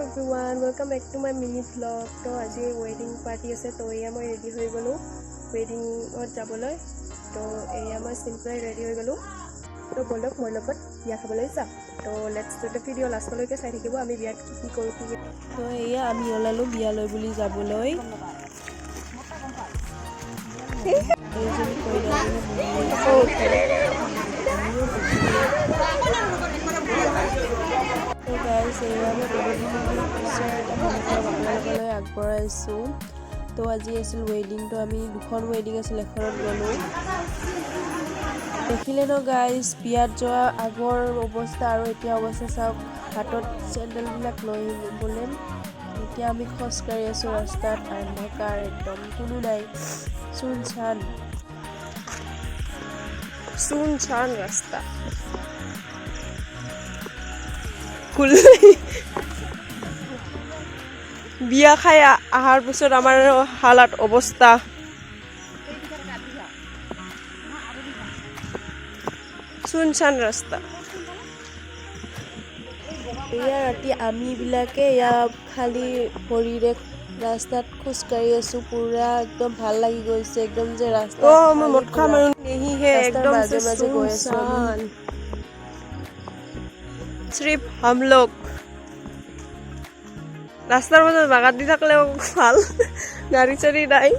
everyone, welcome back to my mini vlog. तो आज wedding party আছে তো এয়া মই ৰেডি হৈ গলো wedding ত যাবলৈ তো এয়া মই সিম্পল ৰেডি হৈ গলো তো বলক মই লগত বিয়া খাবলৈ যাম তো লেটস ডু দ্য ভিডিও লাষ্টলৈকে চাই থাকিব আমি বিয়াত কি কৰো কি তো এয়া আমি ওলালো বিয়ালৈ বুলি যাবলৈ এইজনী কইনাজনী তো গাইস এয়া মই আপোনালোকলৈ আগবঢ়াইছোঁ তো আজি আছিল ৱেডিং তো আমি দুখন ৱেডিং আছিল এখনত গ'লোঁ দেখিলে ন গাইস বিয়াত যোৱা আগৰ অৱস্থা আৰু এতিয়া অৱস্থা চাওক হাতত চেণ্ডেলবিলাক লৈ গ'লে এতিয়া আমি খোজকাঢ়ি আছোঁ ৰাস্তাত অন্ধকাৰ একদম কোনো নাই শুনশান ৰাস্তা বিয়া খাই আহাৰ পিছত আমাৰ হালাত অৱস্থা শুনশান ৰাস্তা এয়া ৰাতি আমি বিলাকে এয়া খালি ভৰিৰে ৰাস্তাত খোজকাঢ়ি আছো পুৰা একদম ভাল লাগি গৈছে একদম যে ৰাস্তা মই মদ খোৱা মানুহ নেহি হে একদম মাজে মাজে গৈ আছো सिर्फ हम लोग रास्तार मध्य बागात दी थाकले ভাল गाड़ी चाड़ी নাই